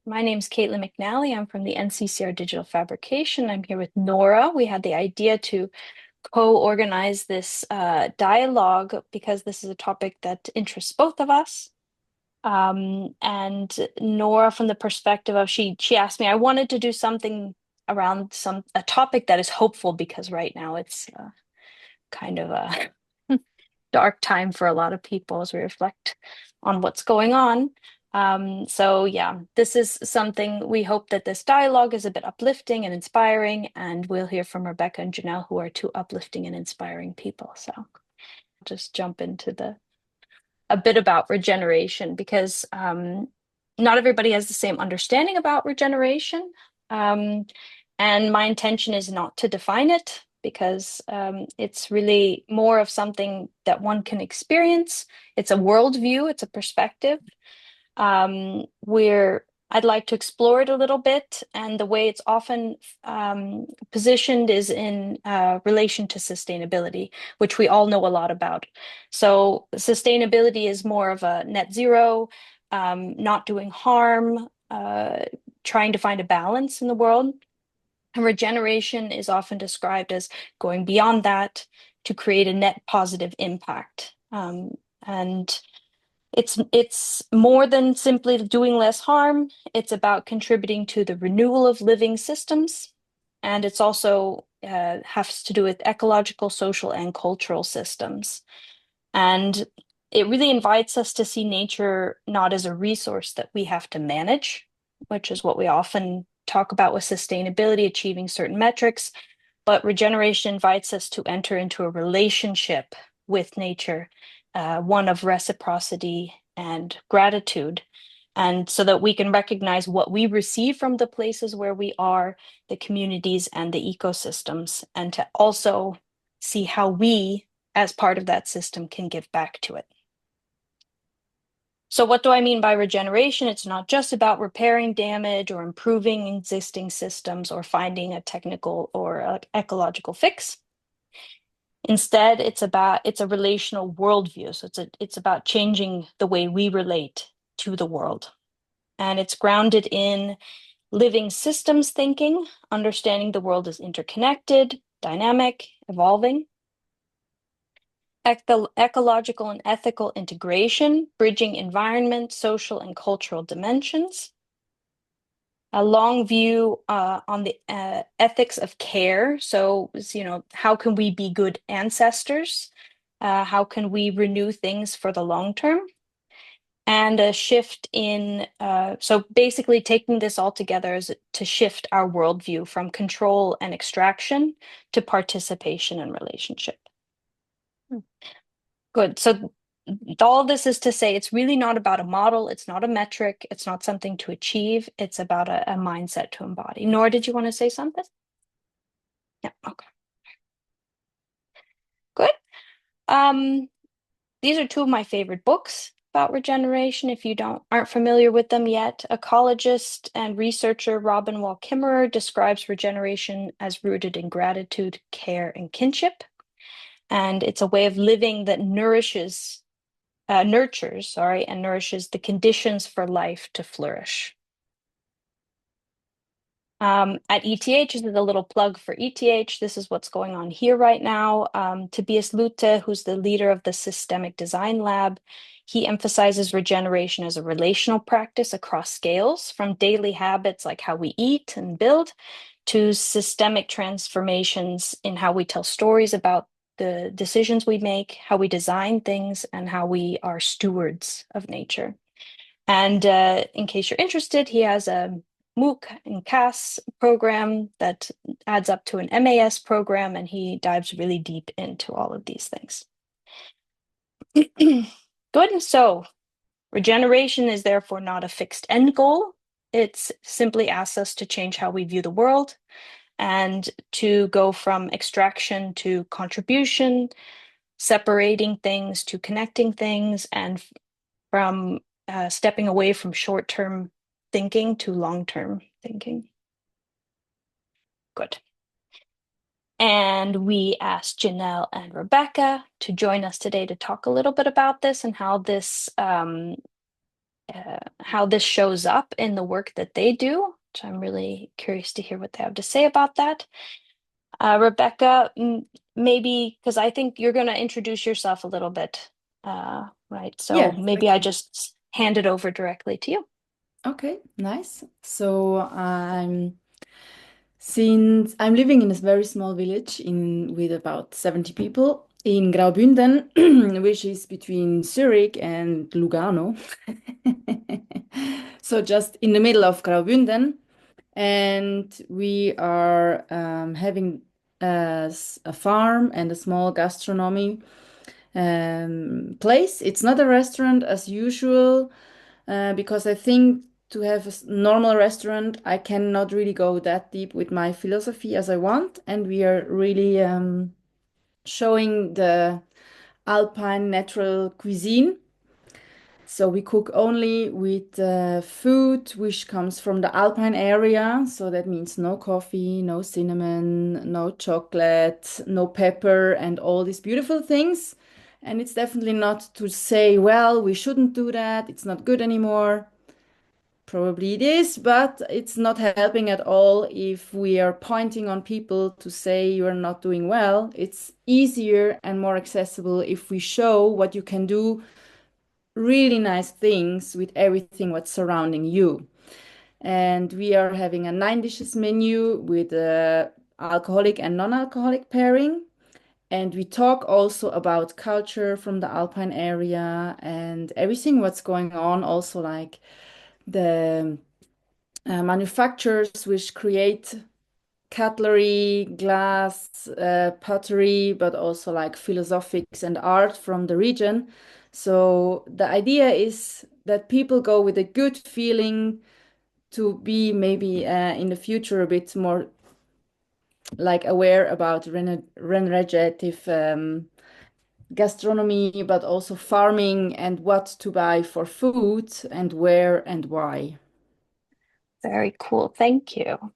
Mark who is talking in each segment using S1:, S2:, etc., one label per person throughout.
S1: My name's Kaitlin McNally. I'm from the NCCR Digital Fabrication. I'm here with Nora. We had the idea to co-organize this dialogue because this is a topic that interests both of us. And Nora, from the perspective of she asked me, I wanted to do something around a topic that is hopeful because right now it's kind of a dark time for a lot of people as we reflect on what's going on. So yeah, this is something we hope that this dialogue is a bit uplifting and inspiring, and we'll hear from Rebecca and Jonelle, who are two uplifting and inspiring people. So just jump into a bit about regeneration because not everybody has the same understanding about regeneration. Um, and my intention is not to define it because it's really more of something that one can experience. It's a worldview, it's a perspective. Where I'd like to explore it a little bit, and the way it's often positioned is in relation to sustainability, which we all know a lot about. So sustainability is more of a net zero, not doing harm, trying to find a balance in the world. And regeneration is often described as going beyond that to create a net positive impact. And it's more than simply doing less harm. It's about contributing to the renewal of living systems. And it's also has to do with ecological, social, and cultural systems. And it really invites us to see nature not as a resource that we have to manage, which is what we often talk about with sustainability, achieving certain metrics. But regeneration invites us to enter into a relationship with nature, one of reciprocity and gratitude. And so that we can recognize what we receive from the places where we are, the communities and the ecosystems, and to also see how we, as part of that system, can give back to it. So what do I mean by regeneration? It's not just about repairing damage or improving existing systems or finding a technical or ecological fix. Instead, it's a relational worldview. So it's about changing the way we relate to the world. And it's grounded in living systems thinking, understanding the world is interconnected, dynamic, evolving. Ecological and ethical integration, bridging environment, social, and cultural dimensions. A long view on the ethics of care. So, how can we be good ancestors? How can we renew things for the long term? And a shift in, so basically taking this all together is to shift our worldview from control and extraction to participation and relationship. Good. So all of this is to say it's really not about a model, it's not a metric, it's not something to achieve, it's about a mindset to embody. Nora, did you want to say something? Yeah, okay. Good. Um, these are two of my favorite books about regeneration. If you aren't familiar with them yet, ecologist and researcher Robin Wall Kimmerer describes regeneration as rooted in gratitude, care, and kinship. And it's a way of living that nurtures and nourishes the conditions for life to flourish. At ETH, this is a little plug for ETH. This is what's going on here right now. Tobias Lute, who's the leader of the Systemic Design Lab, he emphasizes regeneration as a relational practice across scales, from daily habits like how we eat and build to systemic transformations in how we tell stories about the decisions we make, how we design things, and how we are stewards of nature. And in case you're interested, he has a MOOC and CAS program that adds up to an MAS program, and he dives really deep into all of these things. Good. So regeneration is therefore not a fixed end goal. It's simply asks us to change how we view the world and to go from extraction to contribution, separating things to connecting things, and from stepping away from short-term thinking to long-term thinking. Good. And we asked Jonelle and Rebecca to join us today to talk a little bit about this and how this how this shows up in the work that they do, which I'm really curious to hear what they have to say about that. Rebecca, maybe because I think you're going to introduce yourself a little bit, right? So
S2: Yes,
S1: maybe I just hand it over directly to you.
S2: okay, nice. So since I'm living in a very small village in with about 70 people in Graubünden, which is between Zurich and Lugano. So just in the middle of Graubünden, and we are having a farm and a small gastronomy place. It's not a restaurant as usual, because I think to have a normal restaurant, I cannot really go that deep with my philosophy as I want. And we are really showing the Alpine natural cuisine. So we cook only with food which comes from the Alpine area. So that means no coffee, no cinnamon, no chocolate, no pepper, and all these beautiful things. And it's definitely not to say, well, we shouldn't do that. It's not good anymore. Probably it is, but it's not helping at all if we are pointing on people to say you are not doing well. It's easier and more accessible if we show what you can do really nice things with everything what's surrounding you. And we are having a 9 dishes menu with a alcoholic and non-alcoholic pairing. And we talk also about culture from the Alpine area and everything what's going on, also like the manufacturers which create cutlery, glass, pottery, but also like philosophics and art from the region. So the idea is that people go with a good feeling to be maybe in the future a bit more like aware about regenerative gastronomy, but also farming and what to buy for food and where and why.
S1: Very cool. Thank you.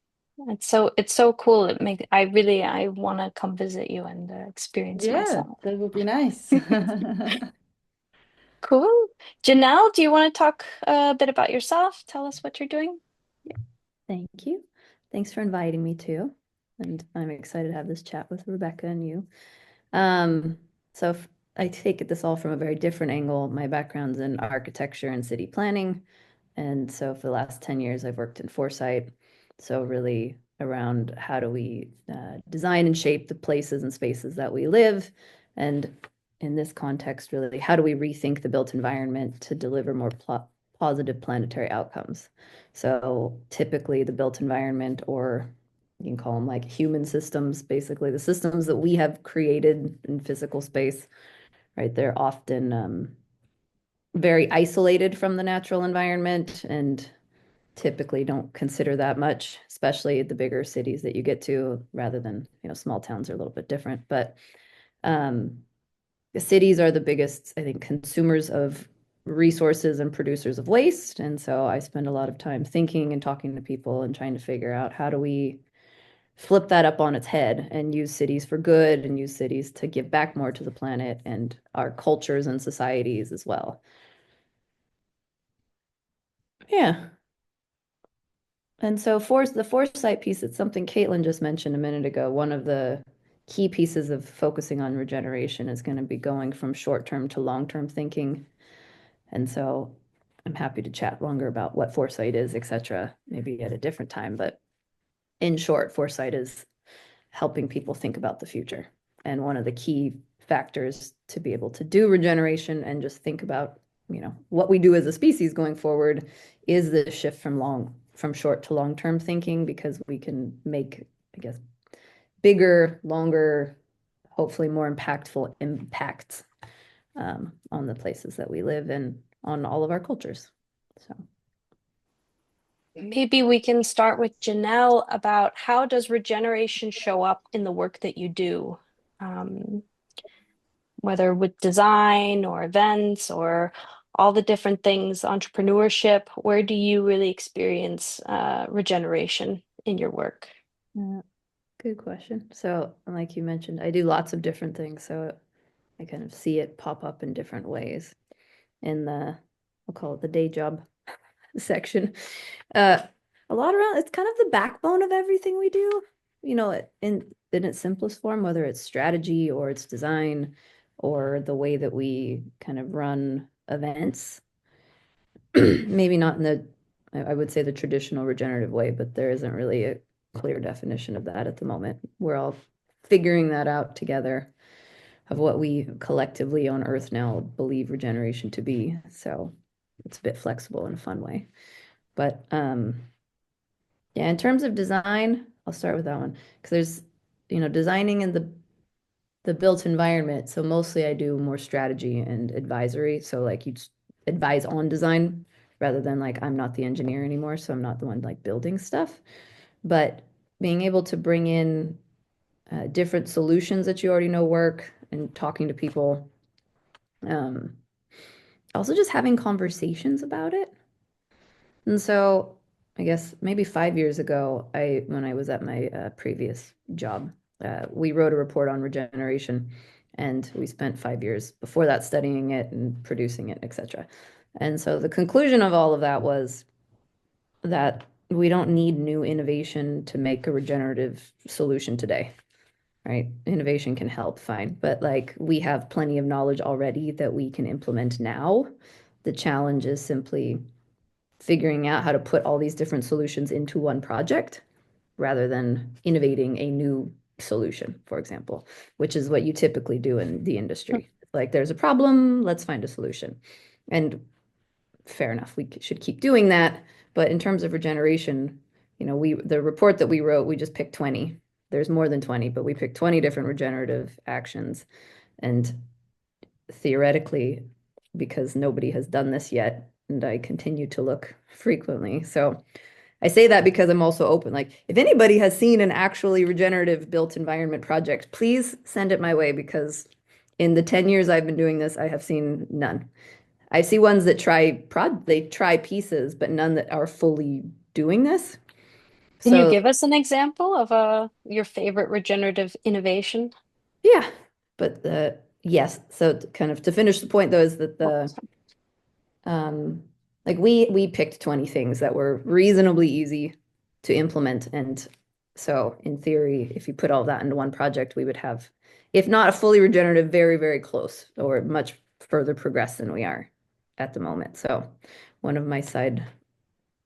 S1: It's so cool. I want to come visit you and experience
S2: Yeah,
S1: myself.
S2: that would be nice.
S1: Cool. Jonelle, do you want to talk a bit about yourself? Tell us what you're doing.
S3: Yeah, thank you. Thanks for inviting me too. And I'm excited to have this chat with Rebecca and you. Um, so I take this all from a very different angle. My background's in architecture and city planning. And so for the last 10 years, I've worked in foresight. So really around how do we design and shape the places and spaces that we live. And in this context, really, how do we rethink the built environment to deliver more positive planetary outcomes? So typically the built environment, or you can call them like human systems, basically the systems that we have created in physical space, right? They're often very isolated from the natural environment and typically don't consider that much, especially the bigger cities that you get to, rather than, small towns are a little bit different. But um, the cities are the biggest, I think, consumers of resources and producers of waste. And so I spend a lot of time thinking and talking to people and trying to figure out how do we flip that up on its head and use cities for good and use cities to give back more to the planet and our cultures and societies as well. Yeah. And so for the foresight piece, it's something Kaitlin just mentioned a minute ago. One of the key pieces of focusing on regeneration is going to be going from short-term to long-term thinking. And so I'm happy to chat longer about what foresight is, et cetera, maybe at a different time. But in short, foresight is helping people think about the future. And one of the key factors to be able to do regeneration and just think about, what we do as a species going forward is the shift from short to long-term thinking, because we can make, I guess, bigger, longer, hopefully more impactful impacts on the places that we live and on all of our cultures. So.
S1: Maybe we can start with Jonelle about how does regeneration show up in the work that you do, um, whether with design or events or all the different things, entrepreneurship. Where do you really experience regeneration in your work?
S3: Good question. So, like you mentioned, I do lots of different things. So I kind of see it pop up in different ways. In the I'll call it the day job section. A lot around, it's kind of the backbone of everything we do, you know, in its simplest form, whether it's strategy or it's design or the way that we kind of run events. Maybe not in I would say the traditional regenerative way, but there isn't really a clear definition of that at the moment. We're all figuring that out together of what we collectively on Earth now believe regeneration to be. So it's a bit flexible in a fun way. But yeah, in terms of design, I'll start with that one because there's, you know, designing in the built environment. So mostly I do more strategy and advisory. So like you advise on design rather than like I'm not the engineer anymore, so I'm not the one like building stuff. But being able to bring in different solutions that you already know work and talking to people. Also just having conversations about it. And so I guess maybe 5 years ago, when I was at my previous job, we wrote a report on regeneration, and we spent 5 years before that studying it and producing it, etc. And so the conclusion of all of that was that we don't need new innovation to make a regenerative solution today, right? Innovation can help, fine, but like we have plenty of knowledge already that we can implement now. The challenge is simply figuring out how to put all these different solutions into one project rather than innovating a new solution, for example, which is what you typically do in the industry. Like there's a problem, let's find a solution. And fair enough, we should keep doing that. But in terms of regeneration, you know, the report that we wrote, we just picked 20. There's more than 20, but we picked 20 different regenerative actions. And theoretically, because nobody has done this yet, and I continue to look frequently. So I say that because I'm also open. Like, if anybody has seen an actually regenerative built environment project, please send it my way because in the 10 years I've been doing this, I have seen none. I see ones that they try pieces, but none that are fully doing this.
S1: Can you
S3: So
S1: give us an example of your favorite regenerative innovation?
S3: yeah, but yes. So kind of to finish the point though is that like we picked 20 things that were reasonably easy to implement. And so in theory, if you put all that into one project, we would have, if not a fully regenerative, very, very close or much further progressed than we are at the moment. So one of my side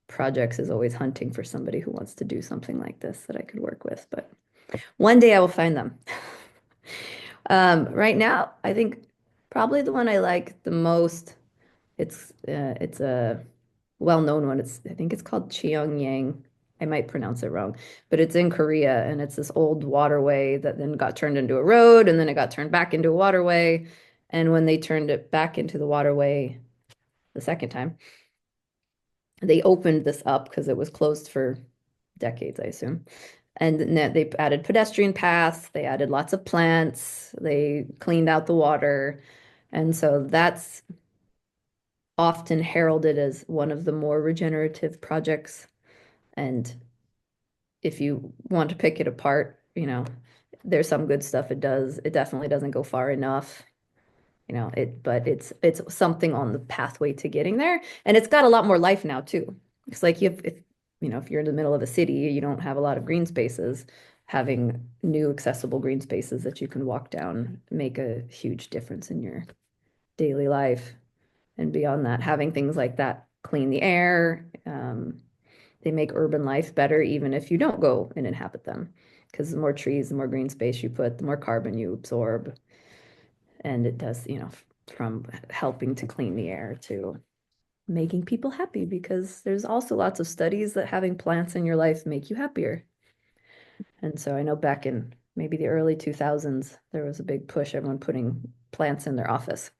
S3: projects is always hunting for somebody who wants to do something like this that I could work with, but one day I will find them. Right now, I think probably the one I like the most, it's a well-known one. I think it's called Cheongyang. I might pronounce it wrong, but it's in Korea and it's this old waterway that then got turned into a road and then it got turned back into a waterway. And when they turned it back into the waterway the second time, they opened this up because it was closed for decades, I assume. And then they added pedestrian paths, they added lots of plants, they cleaned out the water. And so that's often heralded as one of the more regenerative projects. And if you want to pick it apart, you know, there's some good stuff it does. It definitely doesn't go far enough, you know, but it's something on the pathway to getting there. And it's got a lot more life now too. It's like if you're in the middle of a city, you don't have a lot of green spaces. Having new accessible green spaces that you can walk down make a huge difference in your daily life. And beyond that, having things like that clean the air. They make urban life better, even if you don't go and inhabit them. Because the more trees, the more green space you put, the more carbon you absorb. And it does, you know, from helping to clean the air to making people happy, because there's also lots of studies that having plants in your life make you happier. And so I know back in maybe the early 2000s, there was a big push, everyone putting plants in their office,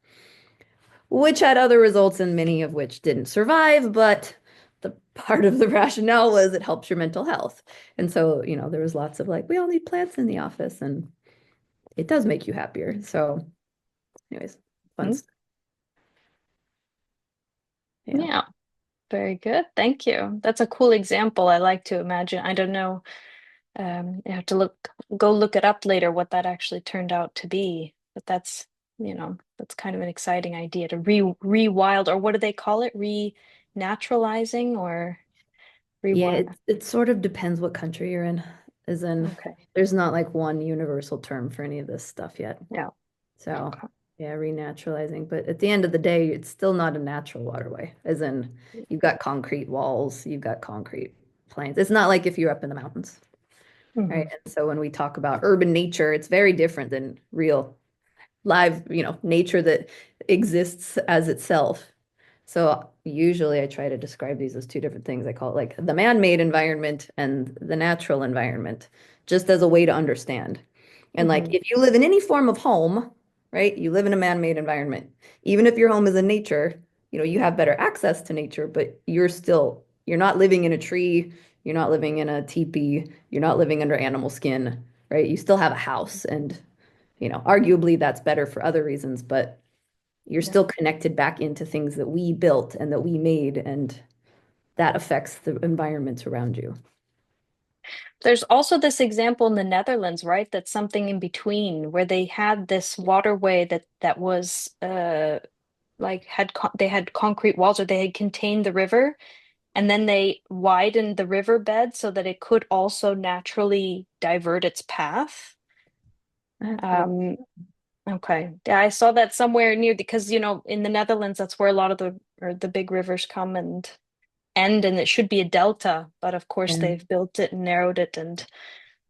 S3: which had other results and many of which didn't survive, but the part of the rationale was it helps your mental health. And so, you know, there was lots of like, we all need plants in the office and it does make you happier. So anyways, fun stuff. Yeah.
S1: Yeah, very good. Thank you. That's a cool example. I like to imagine. I don't know. You have to go look it up later what that actually turned out to be. But that's that's kind of an exciting idea to rewild, or what do they call it? Renaturalizing or
S3: Yeah,
S1: rewild.
S3: it sort of depends what country you're in, as in
S1: Okay.
S3: there's not like one universal term for any of this stuff yet.
S1: Yeah.
S3: So
S1: Okay.
S3: yeah, renaturalizing. But at the end of the day, it's still not a natural waterway, as in you've got concrete walls, you've got concrete plains. It's not like if you're up in the mountains, right?
S1: Hmm.
S3: And so when we talk about urban nature, it's very different than real live, nature that exists as itself. So usually I try to describe these as two different things. I call it like the man-made environment and the natural environment, just as a way to understand. And like
S1: Hmm.
S3: if you live in any form of home, right, you live in a man-made environment. Even if your home is in nature, you have better access to nature, but you're not living in a tree, you're not living in a teepee, you're not living under animal skin, right? You still have a house and arguably that's better for other reasons, but you're
S1: Yeah.
S3: still connected back into things that we built and that we made, and that affects the environment around you.
S1: There's also this example in the Netherlands, right? That's something in between where they had this waterway that was like they had concrete walls, or they had contained the river, and then they widened the riverbed so that it could also naturally divert its path.
S3: I have to look.
S1: Um, okay. Yeah, I saw that somewhere near, because in the Netherlands that's where a lot of the big rivers come and end, and it should be a delta, but of course
S3: Yeah,
S1: they've built it and narrowed it, and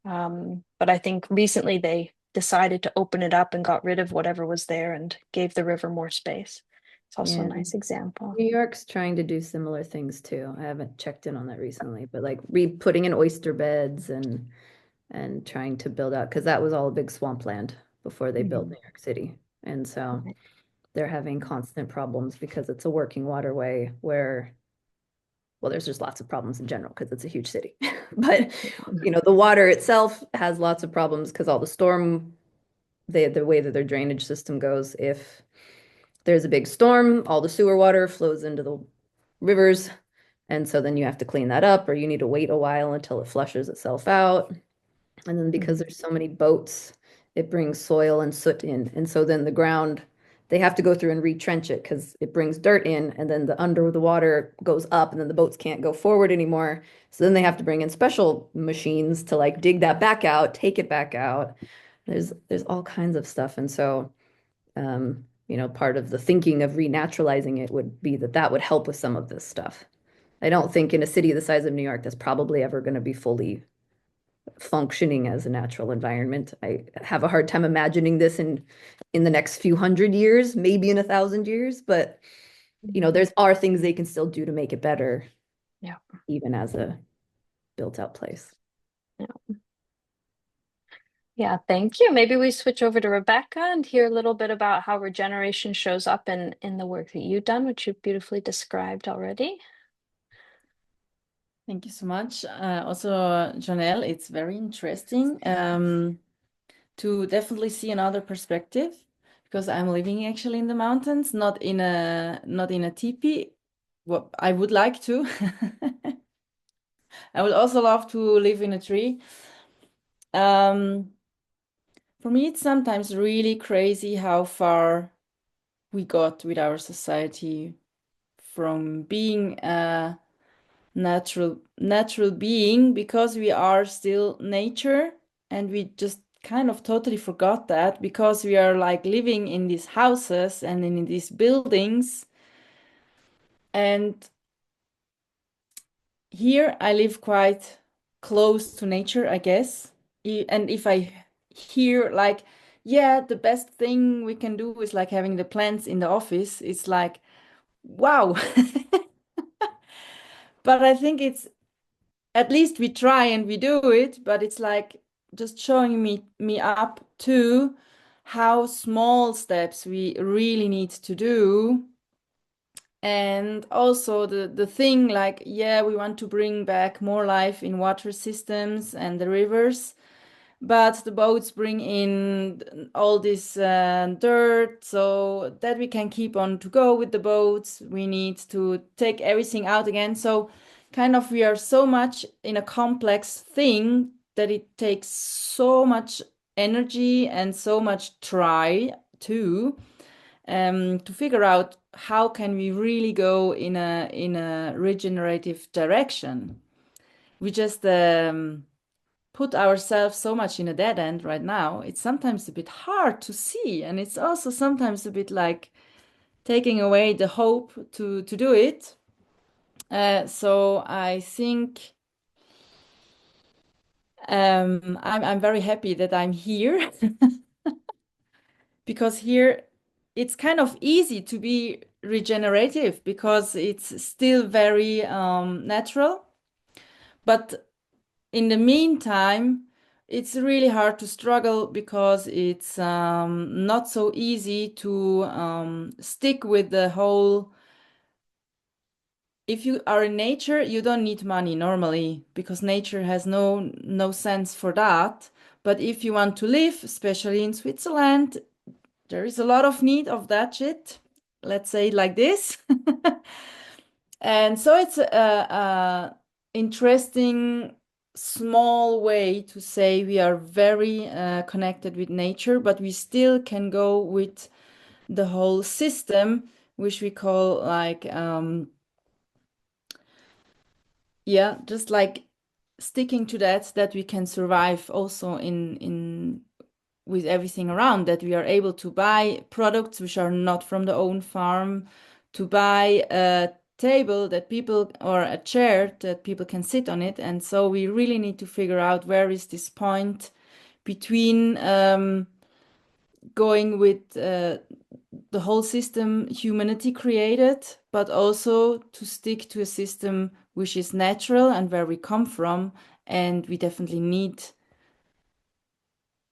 S1: but I think recently they decided to open it up and got rid of whatever was there and gave the river more space. It's also a
S3: yeah.
S1: nice example.
S3: New York's trying to do similar things too. I haven't checked in on that recently, but like putting in oyster beds and trying to build out because that was all a big swampland before they built
S1: Mhm.
S3: New York City. And so they're having constant problems because it's a working waterway where, well, there's just lots of problems in general because it's a huge city. But the water itself has lots of problems because all the way that their drainage system goes, if there's a big storm, all the sewer water flows into the rivers. And so then you have to clean that up, or you need to wait a while until it flushes itself out. And then because
S1: Mhm.
S3: there's so many boats, it brings soil and soot in. And so then the ground, they have to go through and retrench it because it brings dirt in, and then the under the water goes up, and then the boats can't go forward anymore. So then they have to bring in special machines to like dig that back out, take it back out. There's all kinds of stuff. And so part of the thinking of renaturalizing it would be that that would help with some of this stuff. I don't think in a city the size of New York that's probably ever going to be fully functioning as a natural environment. I have a hard time imagining this in the next few hundred years, maybe in 1,000 years, but
S1: Mhm.
S3: there's are things they can still do to make it better,
S1: Yeah.
S3: even as a built out place.
S1: Yeah. Yeah, thank you. Maybe we switch over to Rebecca and hear a little bit about how regeneration shows up in the work that you've done, which you've beautifully described already.
S2: Thank you so much. Also, Jonelle, it's very interesting to definitely see another perspective because I'm living actually in the mountains, not in a teepee. What I would like to. I would also love to live in a tree. Um, for me, it's sometimes really crazy how far we got with our society from being a natural being because we are still nature, and we just kind of totally forgot that because we are like living in these houses and in these buildings. And here I live quite close to nature, I guess. And if I hear like, yeah, the best thing we can do is like having the plants in the office, it's like, wow. But I think it's at least we try and we do it, but it's like just showing me up to how small steps we really need to do. And also the thing like, yeah, we want to bring back more life in water systems and the rivers, but the boats bring in all this dirt so that we can keep on to go with the boats. We need to take everything out again. So kind of we are so much in a complex thing that it takes so much energy and so much try too. to figure out how can we really go in a regenerative direction. We just put ourselves so much in a dead end right now. It's sometimes a bit hard to see, and it's also sometimes a bit like taking away the hope to do it. So I think I'm very happy that I'm here because here it's kind of easy to be regenerative because it's still very natural. But in the meantime, it's really hard to struggle because it's not so easy to stick with the whole. If you are in nature, you don't need money normally because nature has no sense for that. But if you want to live, especially in Switzerland, there is a lot of need of that shit. Let's say it like this. And so it's a interesting small way to say we are very connected with nature, but we still can go with the whole system, which we call like yeah, just like sticking to that we can survive also in with everything around, that we are able to buy products which are not from the own farm, to buy a table that people or a chair that people can sit on it. And so we really need to figure out where is this point between going with the whole system humanity created, but also to stick to a system which is natural and where we come from. And we definitely need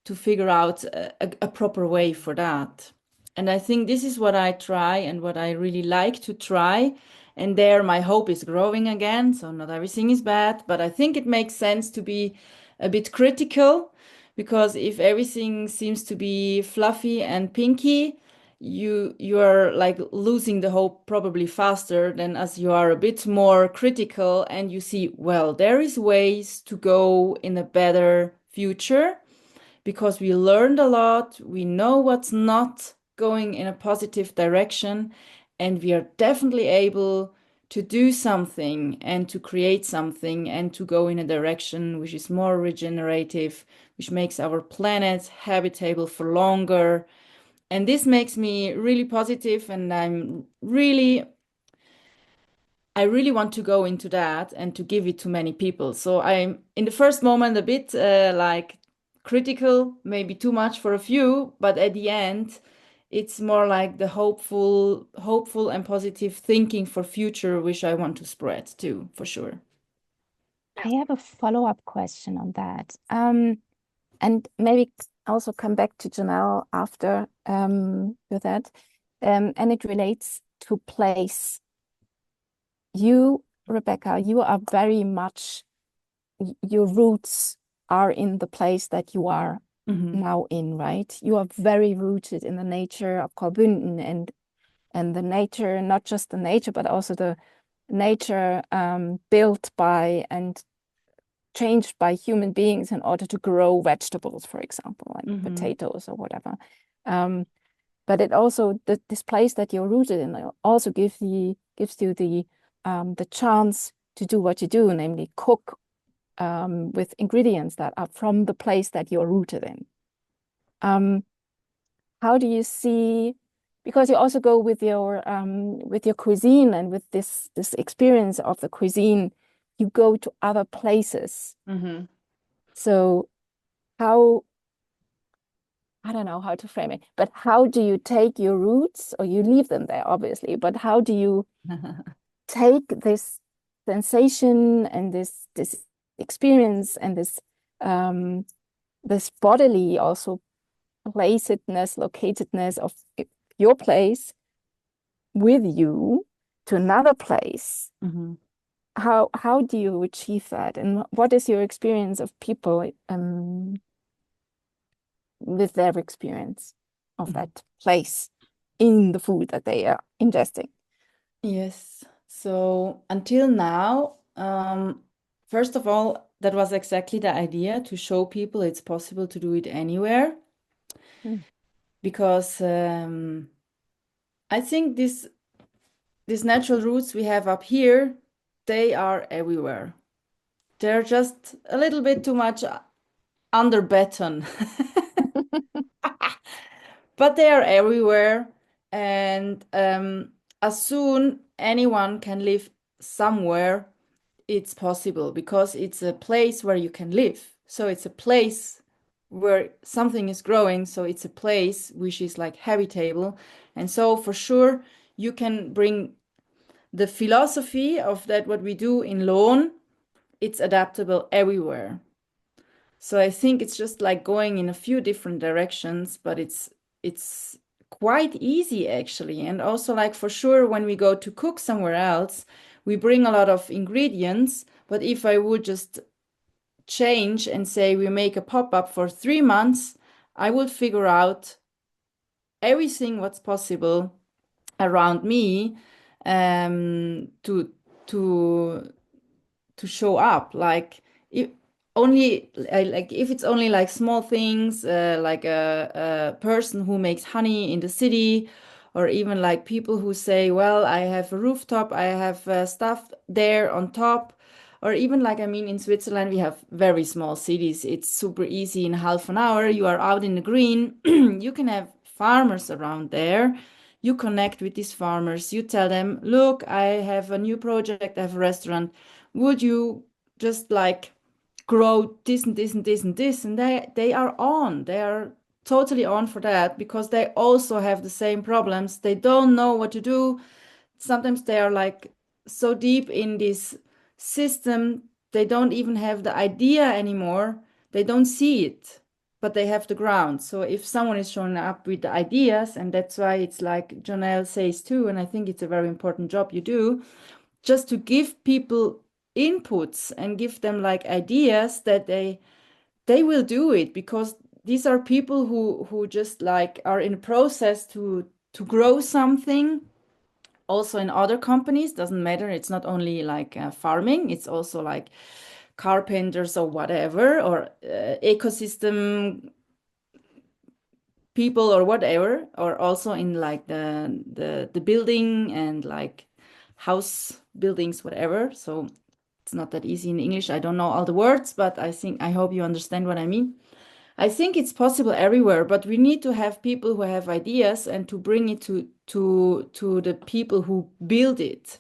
S2: to figure out a proper way for that. And I think this is what I try and what I really like to try. And there, my hope is growing again. So, not everything is bad, but I think it makes sense to be a bit critical because if everything seems to be fluffy and pinky, you are like losing the hope probably faster than as you are a bit more critical and you see, well, there is ways to go in a better future because we learned a lot, we know what's not going in a positive direction, and we are definitely able to do something and to create something and to go in a direction which is more regenerative, which makes our planet habitable for longer. And this makes me really positive, and I really want to go into that and to give it to many people. So I'm in the first moment a bit like critical, maybe too much for a few, but at the end, it's more like the hopeful and positive thinking for future, which I want to spread too, for sure.
S4: I have a follow-up question on that. And maybe also come back to Jonelle after with that. And it relates to place. You, Rebecca, you are very much, your roots are in the place that you are now in, right? You are very rooted in the nature of Graubünden and the nature, not just the nature, but also the nature built by and changed by human beings in order to grow vegetables, for example, like potatoes or whatever. But it also, this place that you're rooted in also gives you the chance to do what you do, namely cook with ingredients that are from the place that you're rooted in. How do you see, because you also go with your cuisine and with this experience of the cuisine, you go to other places. So how, I don't know how to frame it, but how do you take your roots, or you leave them there, obviously, but how do you take this sensation and this experience and this bodily also placedness, locatedness of your place with you to another place? How do you achieve that? And what is your experience of people with their experience of that place in the food that they are ingesting?
S2: Yes. So until now, first of all, that was exactly the idea, to show people it's possible to do it anywhere. Because I think these natural roots we have up here, they are everywhere. They're just a little bit too much under beton. But they are everywhere. And as soon anyone can live somewhere, it's possible because it's a place where you can live. So it's a place where something is growing. So it's a place which is like habitable. And so for sure, you can bring the philosophy of that, what we do in lawn, it's adaptable everywhere. So I think it's just like going in a few different directions, but it's quite easy actually. And also like for sure when we go to cook somewhere else, we bring a lot of ingredients, but if I would just change and say we make a pop-up for 3 months, I would figure out everything what's possible around me to to to show up. Like if only like if it's only like small things, like a person who makes honey in the city, or even like people who say, well, I have a rooftop, I have stuff there on top. Or even like, I mean, in Switzerland, we have very small cities. It's super easy. In half an hour, you are out in the green. You can have farmers around there. You connect with these farmers. You tell them, look, I have a new project, I have a restaurant. Would you just like grow this and this and this and this? And they are on. They are totally on for that because they also have the same problems. They don't know what to do. Sometimes they are like so deep in this system, they don't even have the idea anymore. They don't see it, but they have the ground. So if someone is showing up with the ideas, and that's why it's like Jonelle says too, and I think it's a very important job you do, just to give people inputs and give them like ideas that they will do it, because these are people who just like are in a process to grow something. Also in other companies, doesn't matter, it's not only like farming, it's also like carpenters or whatever, or ecosystem people or whatever, or also in like the building and like house buildings, whatever. So it's not that easy in English. I don't know all the words, but I hope you understand what I mean. I think it's possible everywhere, but we need to have people who have ideas and to bring it to the people who build it.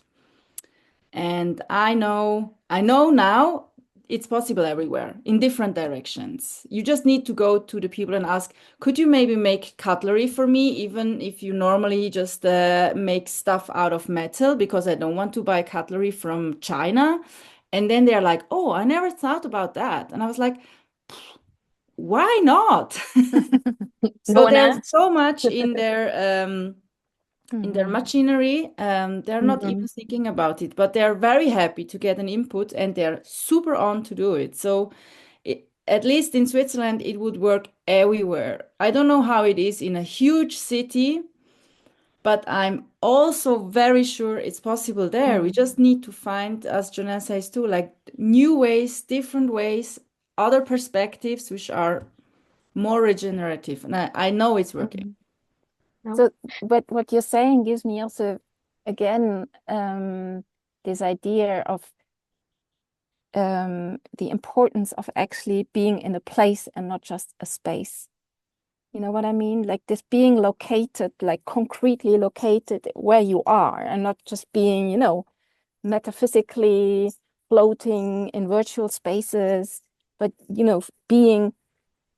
S2: And I know now it's possible everywhere in different directions. You just need to go to the people and ask, could you maybe make cutlery for me, even if you normally just make stuff out of metal, because I don't want to buy cutlery from China. And then they're like, oh, I never thought about that. And I was like, why not? So there's so much in their machinery. They're not even thinking about it, but they're very happy to get an input and they're super on to do it. So at least in Switzerland, it would work everywhere. I don't know how it is in a huge city, but I'm also very sure it's possible there. We just need to find, as Jonelle says too, like new ways, different ways, other perspectives, which are more regenerative. And I know it's working.
S4: So, but what you're saying gives me also, again, this idea of the importance of actually being in a place and not just a space. You know what I mean? Like this being located, like concretely located where you are, and not just being, metaphysically floating in virtual spaces, but, being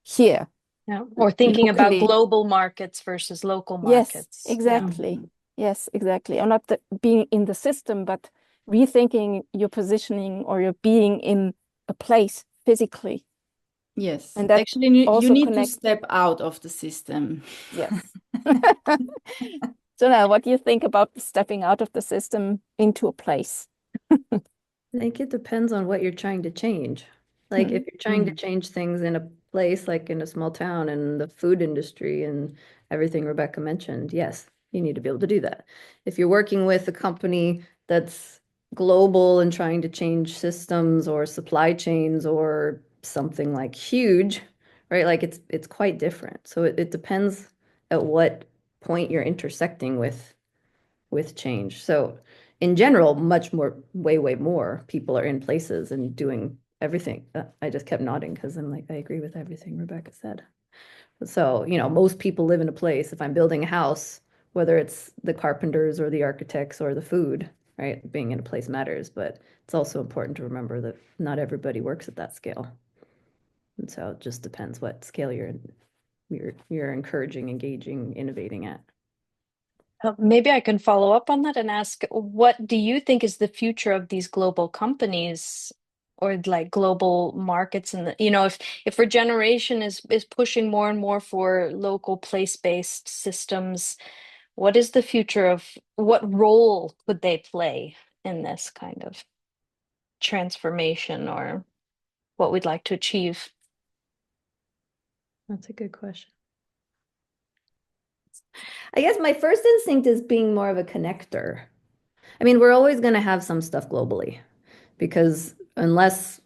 S4: here.
S1: Yeah. Or thinking about
S4: locally.
S1: global markets versus local
S4: Yes,
S1: markets.
S4: exactly. Yes, exactly. Or not being in the system, but rethinking your positioning or your being in a place physically.
S2: Yes,
S4: and that
S2: actually, you
S4: also
S2: need to
S4: connects.
S2: step out of the system.
S4: Yes. So now, what do you think about stepping out of the system into a place?
S3: I think it depends on what you're trying to change. Like if you're trying to change things in a place, like in a small town and the food industry and everything Rebecca mentioned, yes, you need to be able to do that. If you're working with a company that's global and trying to change systems or supply chains or something like huge, right? Like it's quite different. So it depends at what point you're intersecting with with change. So in general, much more, way more people are in places and doing everything. I just kept nodding because I'm like, I agree with everything Rebecca said. So, most people live in a place. If I'm building a house, whether it's the carpenters or the architects or the food, right? Being in a place matters, but it's also important to remember that not everybody works at that scale. And so it just depends what scale you're encouraging, engaging, innovating at.
S1: Maybe I can follow up on that and ask, what do you think is the future of these global companies or like global markets? And if regeneration is pushing more and more for local place-based systems, what is the future of what role could they play in this kind of transformation or what we'd like to achieve?
S3: That's a good question. I guess my first instinct is being more of a connector. I mean, we're always going to have some stuff globally because unless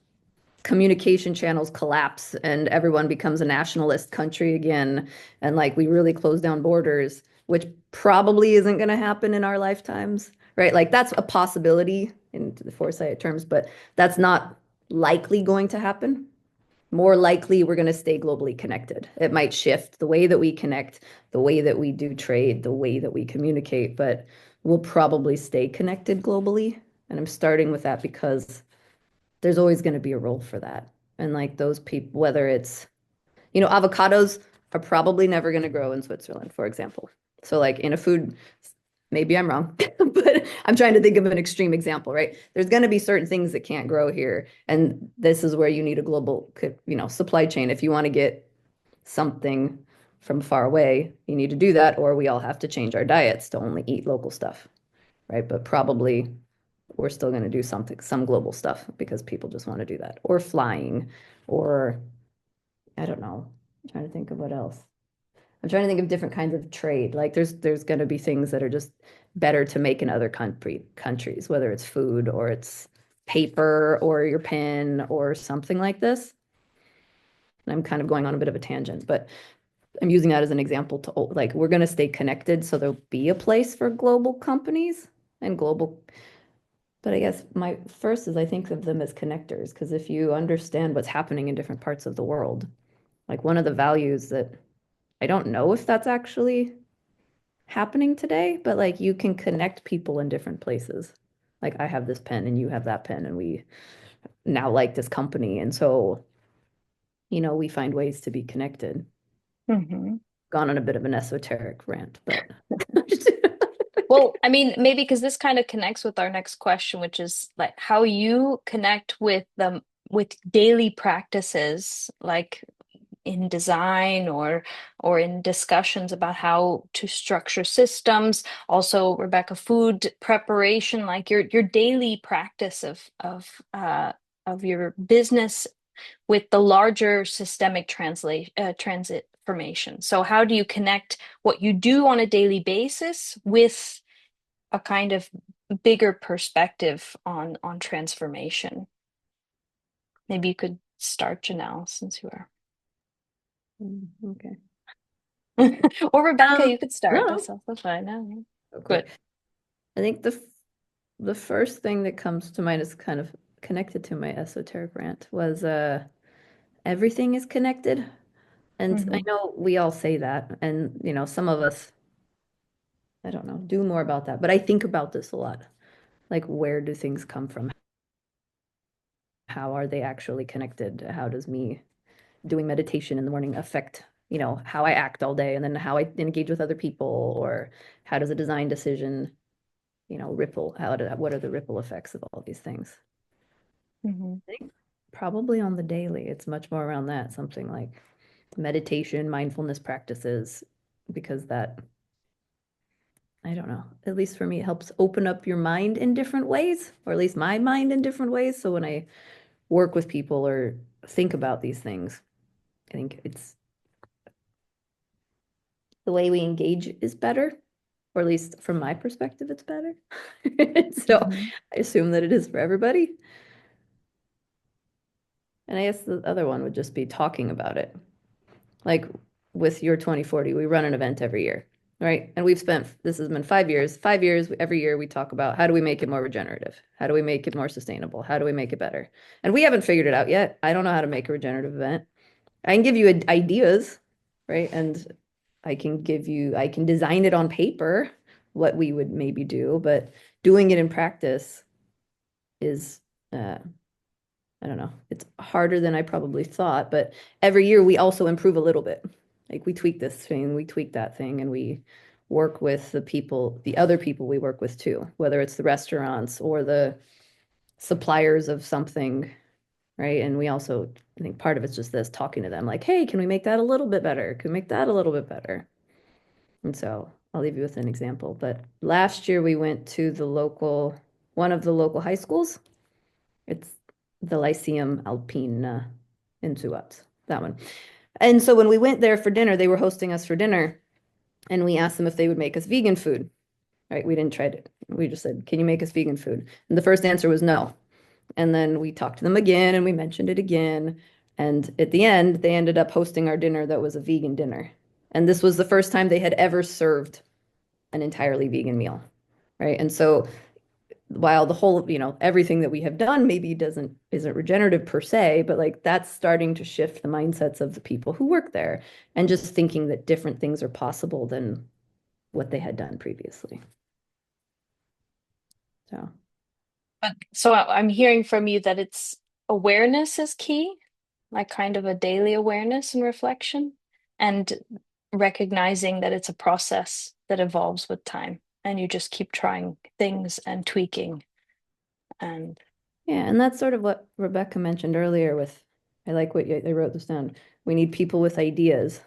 S3: communication channels collapse and everyone becomes a nationalist country again, and like we really close down borders, which probably isn't going to happen in our lifetimes, right? Like that's a possibility in the foresight terms, but that's not likely going to happen. More likely, we're going to stay globally connected. It might shift the way that we connect, the way that we do trade, the way that we communicate, but we'll probably stay connected globally. And I'm starting with that because there's always going to be a role for that. And like those people, whether it's, avocados are probably never going to grow in Switzerland, for example. So like in a food, maybe I'm wrong, but I'm trying to think of an extreme example, right? There's going to be certain things that can't grow here. And this is where you need a global, supply chain. If you want to get something from far away, you need to do that, or we all have to change our diets to only eat local stuff, right? But probably we're still going to do some global stuff because people just want to do that, or flying, or I don't know. I'm trying to think of what else. I'm trying to think of different kinds of trade. Like there's going to be things that are just better to make in other countries, whether it's food or it's paper or your pen or something like this. And I'm kind of going on a bit of a tangent, but I'm using that as an example to like we're going to stay connected, so there'll be a place for global companies and global. But I guess my first is I think of them as connectors, because if you understand what's happening in different parts of the world, like one of the values that I don't know if that's actually happening today, but like you can connect people in different places. Like I have this pen and you have that pen and we now like this company. And so, we find ways to be connected.
S1: Mm-hmm.
S3: Gone on a bit of an esoteric rant, but
S1: Well, I mean, maybe because this kind of connects with our next question, which is like how you connect with them with daily practices, like in design or in discussions about how to structure systems. Also, Rebecca, food preparation, like your daily practice of your business with the larger systemic transformation. So how do you connect what you do on a daily basis with a kind of bigger perspective on transformation? Maybe you could start, Jonelle, since you are.
S3: okay.
S1: Or Rebecca, you could start.
S3: No.
S1: That's also fine. No.
S3: Okay.
S1: Good.
S3: I think the first thing that comes to mind is kind of connected to my esoteric rant was everything is connected. And I know we all say that, and some of us, I don't know, do more about that. But I think about this a lot. Like, where do things come from? How are they actually connected? How does me doing meditation in the morning affect, how I act all day, and then how I engage with other people, or how does a design decision, ripple? What are the ripple effects of all these things? I think probably on the daily, it's much more around that, something like meditation, mindfulness practices, because that, I don't know, at least for me, it helps open up your mind in different ways, or at least my mind in different ways. So when I work with people or think about these things, I think it's the way we engage is better, or at least from my perspective, it's better. So I assume that it is for everybody. And I guess the other one would just be talking about it. Like with your 2040, we run an event every year. right? And this has been 5 years. 5 years, every year we talk about how do we make it more regenerative? How do we make it more sustainable? How do we make it better? And we haven't figured it out yet. I don't know how to make a regenerative event. I can give you ideas, right? And I can design it on paper, what we would maybe do, but doing it in practice is, I don't know, it's harder than I probably thought, but every year we also improve a little bit. Like we tweak this thing, we tweak that thing, and we work with the other people we work with too, whether it's the restaurants or the suppliers of something, right? And we also, I think part of it's just this talking to them like, hey, can we make that a little bit better? Can we make that a little bit better? And so I'll leave you with an example. But last year we went to one of the local high schools. It's the Lyceum Alpine in Suat, that one. And so when we went there for dinner, they were hosting us for dinner, and we asked them if they would make us vegan food, right? We didn't try to, we just said, can you make us vegan food? And the first answer was no. And then we talked to them again and we mentioned it again. And at the end, they ended up hosting our dinner that was a vegan dinner. And this was the first time they had ever served an entirely vegan meal, right? And so while the whole, everything that we have done maybe isn't regenerative per se, but like that's starting to shift the mindsets of the people who work there and just thinking that different things are possible than what they had done previously.
S1: So I'm hearing from you that it's awareness is key, like kind of a daily awareness and reflection, and recognizing that it's a process that evolves with time, and you just keep trying things and tweaking. And
S3: yeah, and that's sort of what Rebecca mentioned earlier with, I like what they wrote this down. We need people with ideas.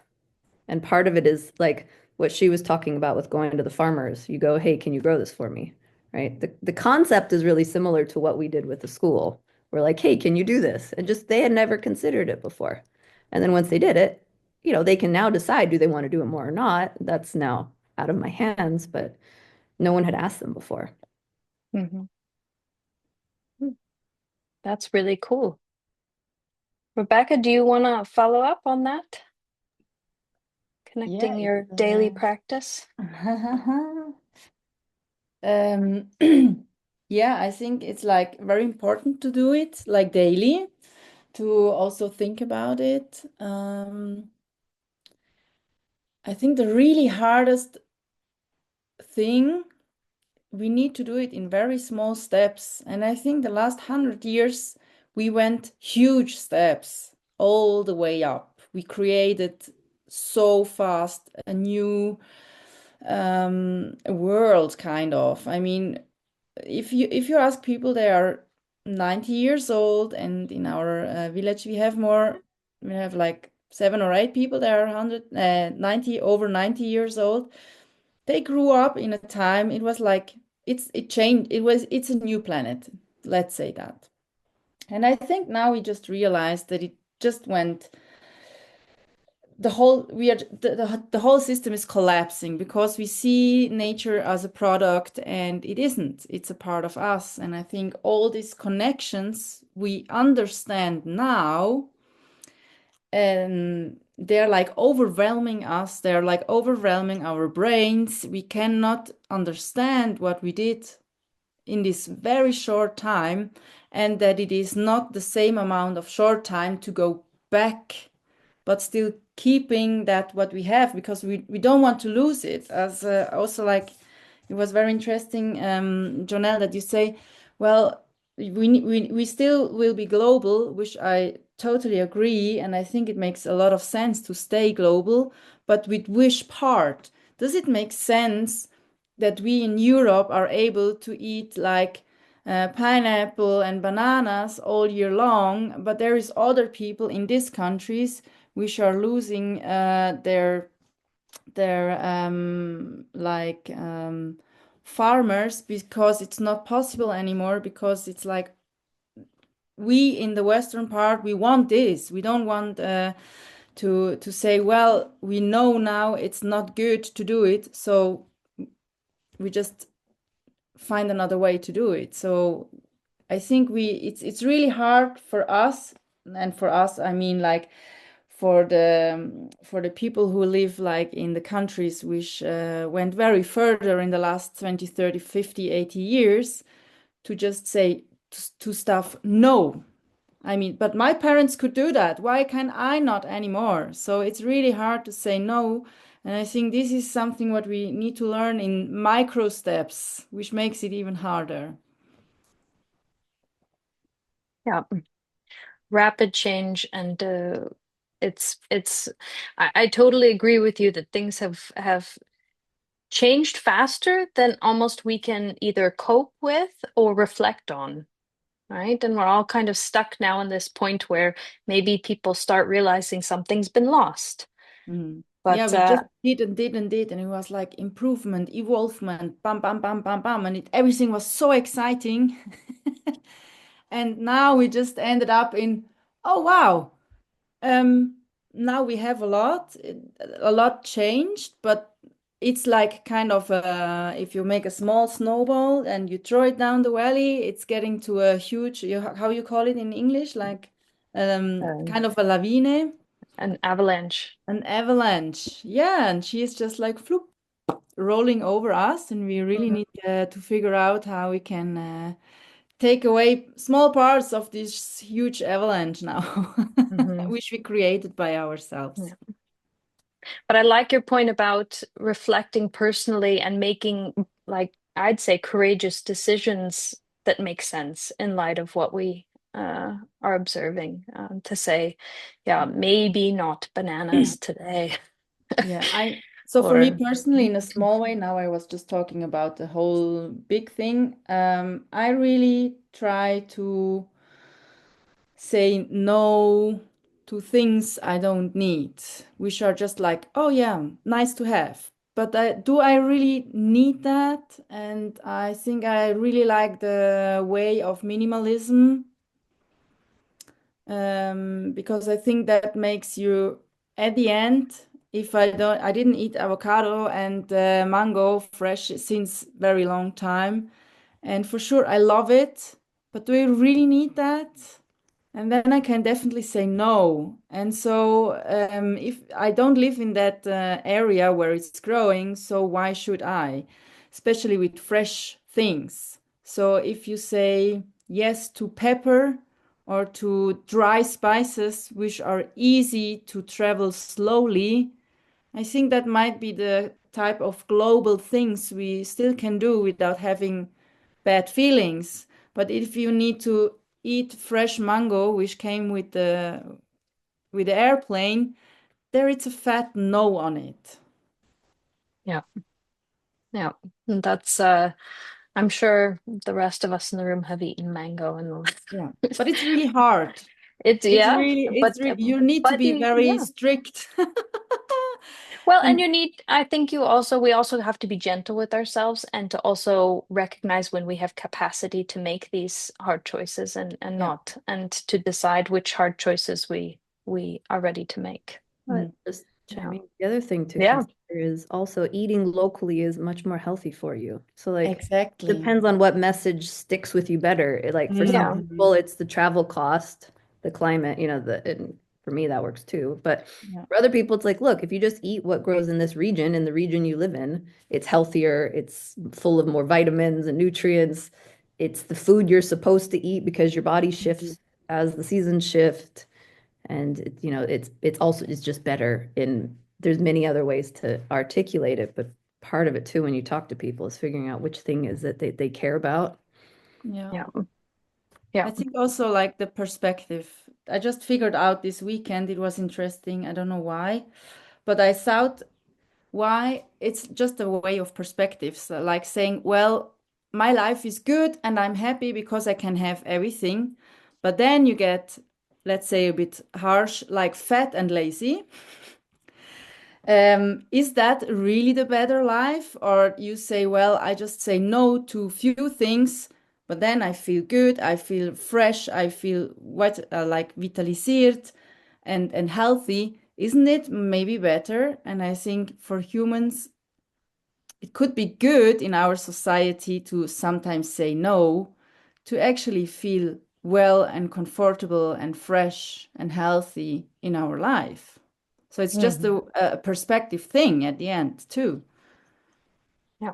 S3: And part of it is like what she was talking about with going to the farmers. You go, hey, can you grow this for me? Right? The concept is really similar to what we did with the school. We're like, hey, can you do this? And just they had never considered it before. And then once they did it, they can now decide, do they want to do it more or not? That's now out of my hands, but no one had asked them before.
S1: Mhm. That's really cool. Rebecca, do you want to follow up on that? Connecting your daily practice?
S2: Yeah, I think it's like very important to do it like daily, to also think about it. I think the really hardest thing, we need to do it in very small steps. And I think the last 100 years, we went huge steps all the way up. We created so fast a new world, kind of. I mean, if you ask people, they are 90 years old, and in our village we have like 7 or 8 people that are 90 over 90 years old. They grew up in a time, it was like it changed, it's a new planet, let's say that. And I think now we just realized that it just went, the whole system is collapsing because we see nature as a product, and it isn't. It's a part of us. And I think all these connections we understand now, and they're like overwhelming us. They're like overwhelming our brains. We cannot understand what we did in this very short time, and that it is not the same amount of short time to go back, but still keeping that what we have, because we don't want to lose it. As also, like, it was very interesting, Jonelle, that you say, well, we still will be global, which I totally agree, and I think it makes a lot of sense to stay global, but with which part? Does it make sense that we in Europe are able to eat like pineapple and bananas all year long, but there is other people in these countries which are losing their farmers, because it's not possible anymore, because it's like, we in the Western part, we want this. We don't want to say, well, we know now it's not good to do it, so we just find another way to do it. So I think it's really hard for us, and for us I mean like for the people who live like in the countries which went very further in the last 20, 30, 50, 80 years, to just say to stuff no. I mean, but my parents could do that. Why can I not anymore? So it's really hard to say no. And I think this is something what we need to learn in micro steps, which makes it even harder.
S1: Yeah. Rapid change, and I totally agree with you that things have changed faster than almost we can either cope with or reflect on, right? And we're all kind of stuck now in this point where maybe people start realizing something's been lost.
S2: Yeah,
S1: But
S2: we just did and did and did, and it was like improvement, evolvement, bam, bam, bam, bam, bam, and everything was so exciting. And now we just ended up in, oh wow, now we have a lot changed, but it's like kind of if you make a small snowball and you throw it down the valley, it's getting to a huge, how you call it in English, like kind of a lawine.
S1: an avalanche.
S2: An avalanche. Yeah, and she is just like floop, rolling over us, and we really need to figure out how we can take away small parts of this huge avalanche now, which we created by ourselves.
S1: Yeah. But I like your point about reflecting personally and making, like, I'd say, courageous decisions that make sense in light of what we are observing. To say, yeah, maybe not bananas today.
S2: Yeah, so for me
S1: Or
S2: personally, in a small way, now I was just talking about the whole big thing. I really try to say no to things I don't need, which are just like, oh yeah, nice to have. But do I really need that? And I think I really like the way of minimalism, because I think that makes you, at the end, if I didn't eat avocado and mango fresh since very long time, and for sure I love it, but do I really need that? And then I can definitely say no. And so if I don't live in that area where it's growing, so why should I? Especially with fresh things. So if you say yes to pepper or to dry spices, which are easy to travel slowly, I think that might be the type of global things we still can do without having bad feelings. But if you need to eat fresh mango, which came with the airplane, there is a fat no on it.
S1: yeah, yeah. And that's I'm sure the rest of us in the room have eaten mango and
S2: Yeah, but it's really hard.
S1: it's yeah,
S2: It's really, you need to be very
S1: yeah.
S2: strict.
S1: Well, and I think we also have to be gentle with ourselves and to also recognize when we have capacity to make these hard choices and not, and to decide which hard choices we are ready to make.
S3: But just
S1: Yeah.
S3: chiming, the other thing to
S1: Yeah.
S3: consider is also eating locally is much more healthy for you. So like
S2: Exactly.
S3: depends on what message sticks with you better. Like for some people, it's the travel cost, the climate, and for me that works too. But for other people, it's like, look, if you just eat what grows in this region, in the region you live in, it's healthier, it's full of more vitamins and nutrients. It's the food you're supposed to eat because your body shifts as the seasons shift. And it's just better there's many other ways to articulate it, but part of it too when you talk to people is figuring out which thing is that they care about.
S1: Yeah.
S2: I think also like the perspective. I just figured out this weekend, it was interesting. I don't know why, but I thought why it's just a way of perspectives, like saying, well, my life is good and I'm happy because I can have everything. But then you get, let's say, a bit harsh, like fat and lazy. Is that really the better life? Or you say, well, I just say no to few things, but then I feel good, I feel fresh, I feel like vitalisiert and healthy. Isn't it maybe better? And I think for humans, it could be good in our society to sometimes say no, to actually feel well and comfortable and fresh and healthy in our life. So it's just a perspective thing at the end too.
S1: Yeah.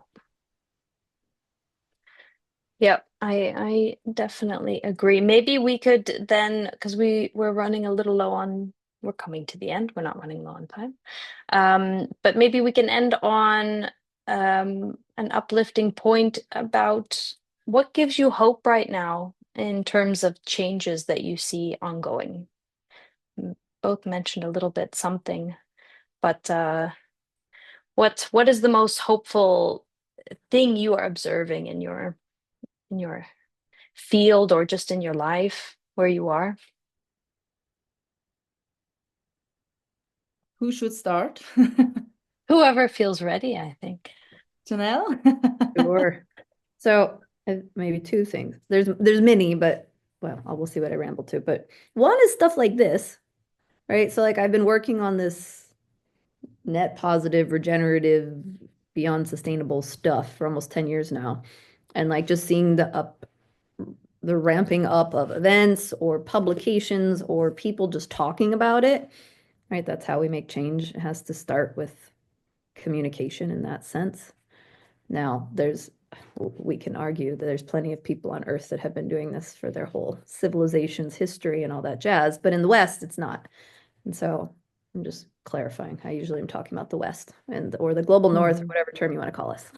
S1: Yep, I definitely agree. Maybe we could then, because we're running a little low on, we're coming to the end. We're not running low on time. But maybe we can end on an uplifting point about what gives you hope right now in terms of changes that you see ongoing. Both mentioned a little bit something, but what is the most hopeful thing you are observing in your field or just in your life where you are?
S2: Who should start?
S1: Whoever feels ready, I think.
S2: Jonelle?
S3: Sure. So maybe two things. There's many, but well, we'll see what I ramble to. But one is stuff like this, right? So like I've been working on this net positive, regenerative, beyond sustainable stuff for almost 10 years now. And like just seeing the ramping up of events or publications or people just talking about it, right? That's how we make change. It has to start with communication in that sense. Now, we can argue that there's plenty of people on Earth that have been doing this for their whole civilization's history and all that jazz, but in the West, it's not. And so I'm just clarifying. I usually am talking about the West or the global North, or whatever term you want to call us.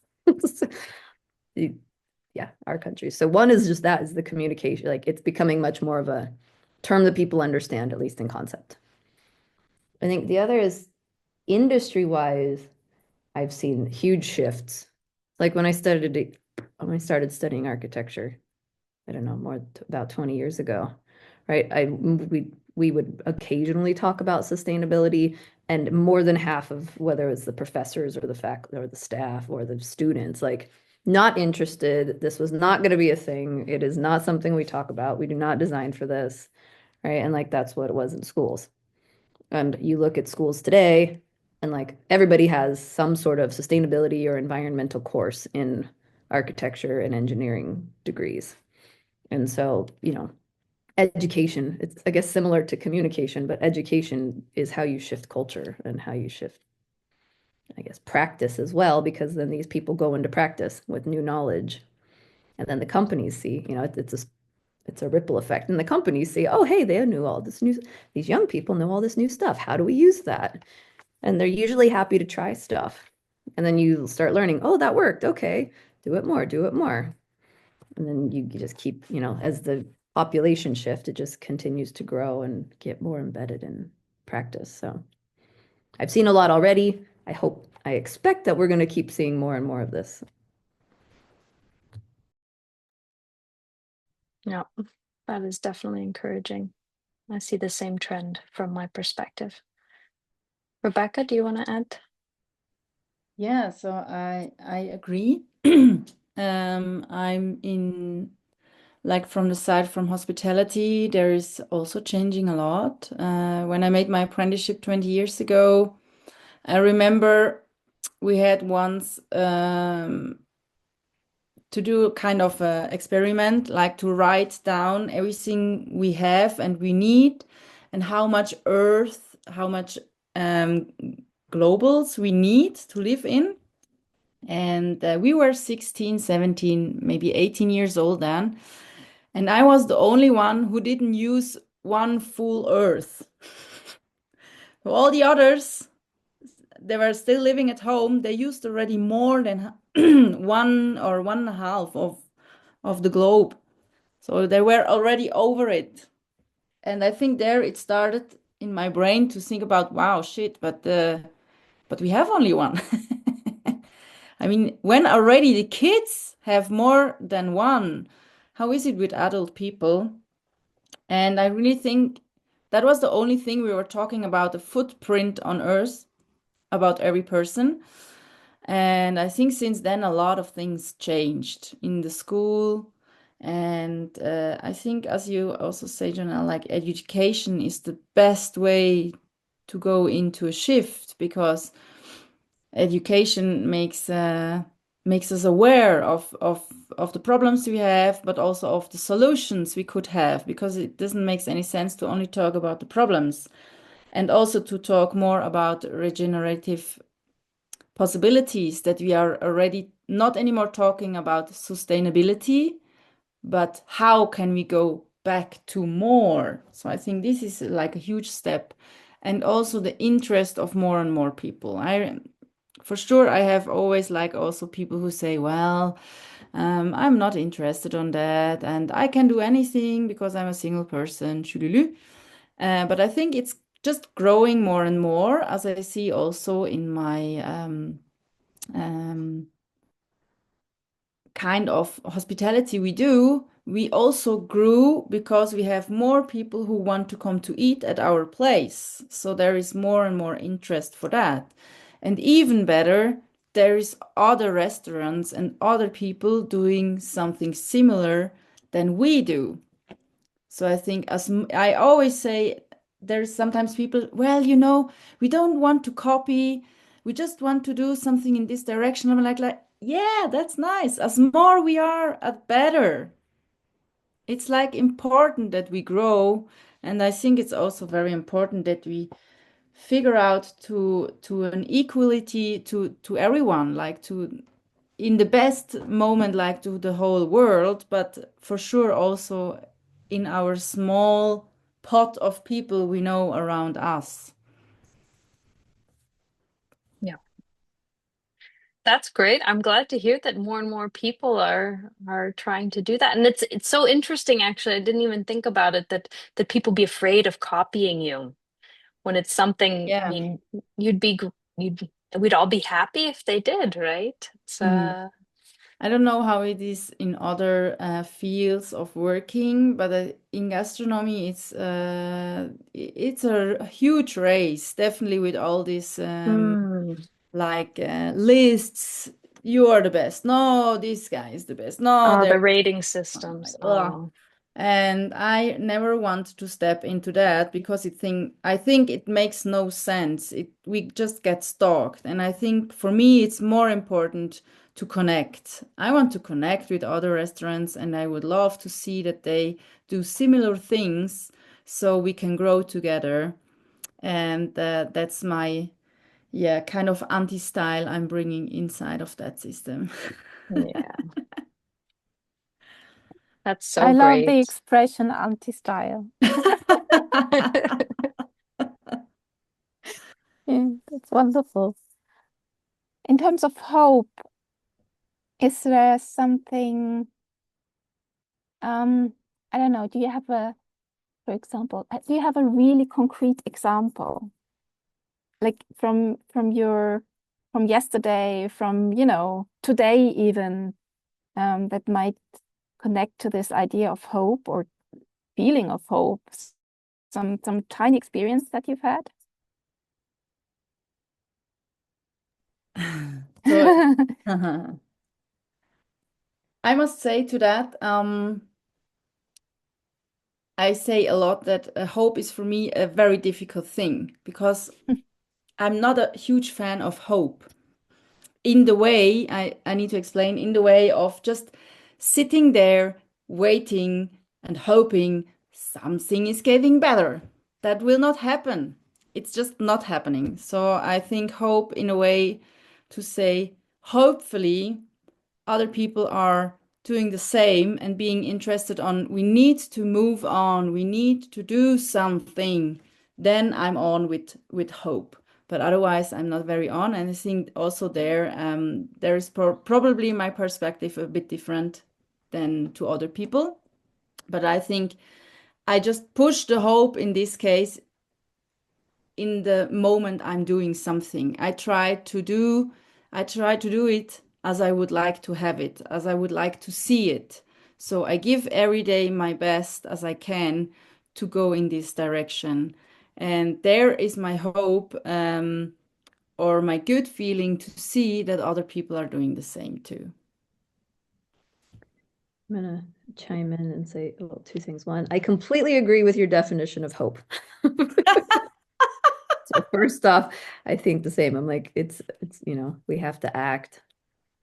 S3: Yeah, our country. So one is just that is the communication. Like it's becoming much more of a term that people understand, at least in concept. I think the other is industry-wise, I've seen huge shifts. Like when I started studying architecture, I don't know, about 20 years ago, right? We would occasionally talk about sustainability, and more than half of whether it's the professors or the faculty or the staff or the students, like not interested. This was not going to be a thing. It is not something we talk about. We do not design for this, right? And like that's what it was in schools. And you look at schools today, and like everybody has some sort of sustainability or environmental course in architecture and engineering degrees. And so, education, it's, I guess, similar to communication, but education is how you shift culture and how you shift, I guess, practice as well, because then these people go into practice with new knowledge. And then the companies see, it's a ripple effect. And the companies see, oh, hey, they knew all this new, these young people know all this new stuff. How do we use that? And they're usually happy to try stuff. And then you start learning, oh, that worked. Okay, do it more, do it more. And then you just keep, as the population shift, it just continues to grow and get more embedded in practice. So I've seen a lot already. I expect that we're going to keep seeing more and more of this.
S1: Yeah, that is definitely encouraging. I see the same trend from my perspective. Rebecca, do you want to add?
S2: Yeah, so I agree. I'm in like from the side from hospitality, there is also changing a lot. When I made my apprenticeship 20 years ago, I remember we had once to do kind of a experiment, like to write down everything we have and we need, and how much earth, how much globals we need to live in. And we were 16, 17, maybe 18 years old then. And I was the only one who didn't use one full earth. So all the others, they were still living at home. They used already more than one or 1.5 of the globe. So they were already over it. And I think there it started in my brain to think about, wow, shit, but we have only one. I mean, when already the kids have more than one, how is it with adult people? And I really think that was the only thing we were talking about, the footprint on Earth, about every person. And I think since then, a lot of things changed in the school. And I think, as you also say, Jonelle, like education is the best way to go into a shift, because education makes makes us aware of the problems we have, but also of the solutions we could have, because it doesn't make any sense to only talk about the problems, and also to talk more about regenerative possibilities, that we are already not anymore talking about sustainability, but how can we go back to more? So I think this is like a huge step, and also the interest of more and more people. For sure, I have always like also people who say, well, I'm not interested on that, and I can do anything because I'm a single person. Shululu. But I think it's just growing more and more, as I see also in my kind of hospitality we do. We also grew because we have more people who want to come to eat at our place. So there is more and more interest for that. And even better, there is other restaurants and other people doing something similar than we do. So I think, as I always say, there's sometimes people, well, we don't want to copy, we just want to do something in this direction. I'm like, yeah, that's nice. As more we are, at better. It's like important that we grow, and I think it's also very important that we figure out to an equality to everyone, like to in the best moment, like to the whole world, but for sure also in our small pot of people we know around us.
S1: Yeah. That's great. I'm glad to hear that more and more people are trying to do that. And it's so interesting actually. I didn't even think about it that people be afraid of copying you when it's something, I
S2: Yeah.
S1: mean, we'd all be happy if they did, right? It's
S2: Mm. I don't know how it is in other fields of working, but in gastronomy, it's a huge race, definitely with all these like lists. You are the best. No, this guy is the best. No,
S1: Oh,
S2: there.
S1: the rating
S2: I'm like,
S1: systems.
S2: ugh.
S1: Oh,
S2: And I never want to step into that because I think it makes no sense. We just get stalked. And I think for me, it's more important to connect. I want to connect with other restaurants, and I would love to see that they do similar things so we can grow together. And that's my, yeah, kind of anti-style I'm bringing inside of that system.
S1: yeah. That's so
S4: I love the
S1: great.
S4: expression anti-style. Yeah, that's wonderful. In terms of hope, is there something, I don't know, for example, do you have a really concrete example? Like from yesterday, from, today even, that might connect to this idea of hope or feeling of hope, some tiny experience that you've had?
S2: So I must say to that, I say a lot that hope is for me a very difficult thing because I'm not a huge fan of hope. In the way, I need to explain, in the way of just sitting there, waiting and hoping something is getting better. That will not happen. It's just not happening. So I think hope in a way to say, hopefully, other people are doing the same and being interested on, we need to move on, we need to do something, then I'm on with hope. But otherwise, I'm not very on. And I think also there is probably my perspective a bit different than to other people. But I think I just push the hope in this case in the moment I'm doing something. I try to do it as I would like to have it, as I would like to see it. So I give every day my best as I can to go in this direction. And there is my hope, or my good feeling to see that other people are doing the same too.
S3: I'm gonna chime in and say, well, two things. One, I completely agree with your definition of hope. So first off, I think the same. I'm like, it's we have to act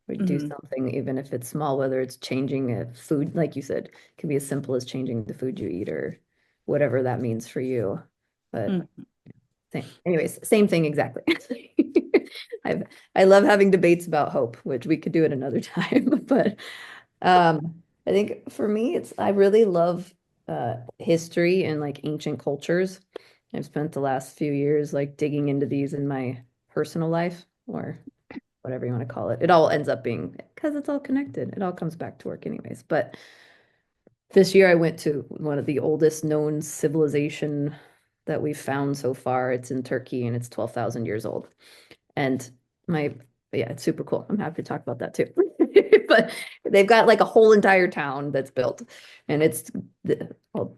S3: We do something, even if it's small, whether it's changing a food, like you said, it can be as simple as changing the food you eat or whatever that means for you. But anyways, same thing exactly. I love having debates about hope, which we could do at another time. But I think for me, I really love history and like ancient cultures. I've spent the last few years like digging into these in my personal life, or whatever you want to call it. It all ends up being, because it's all connected. It all comes back to work anyways. But this year I went to one of the oldest known civilization that we've found so far. It's in Turkey and it's 12,000 years old. And yeah, it's super cool. I'm happy to talk about that too. But they've got like a whole entire town that's built, and it's well,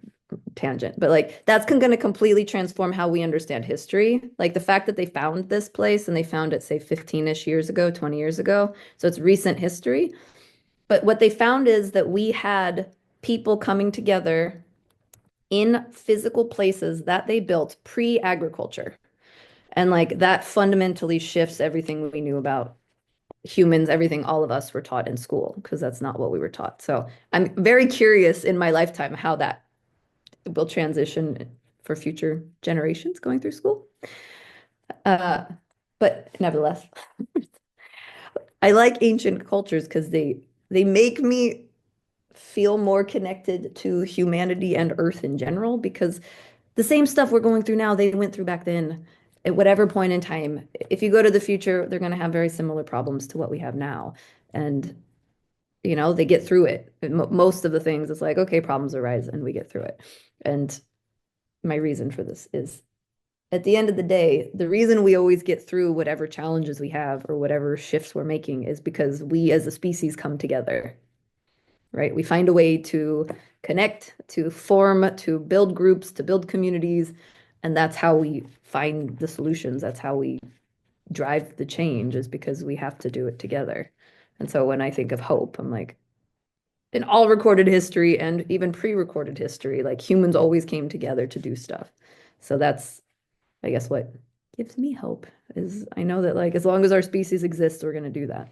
S3: tangent, but like that's going to completely transform how we understand history. Like the fact that they found this place and they found it, say 15-ish years ago, 20 years ago. So it's recent history. But what they found is that we had people coming together in physical places that they built pre-agriculture. And like that fundamentally shifts everything we knew about humans, everything all of us were taught in school, because that's not what we were taught. So I'm very curious in my lifetime how that will transition for future generations going through school. But nevertheless, I like ancient cultures because they make me feel more connected to humanity and Earth in general, because the same stuff we're going through now, they went through back then at whatever point in time. If you go to the future, they're going to have very similar problems to what we have now. And, they get through it. Most of the things, it's like, okay, problems arise and we get through it. And my reason for this is, at the end of the day, the reason we always get through whatever challenges we have or whatever shifts we're making is because we as a species come together, right? We find a way to connect, to form, to build groups, to build communities. And that's how we find the solutions. That's how we drive the change, is because we have to do it together. And so when I think of hope, I'm like, in all recorded history and even pre-recorded history, like humans always came together to do stuff. So that's, I guess, what gives me hope is I know that like as long as our species exists, we're going to do that.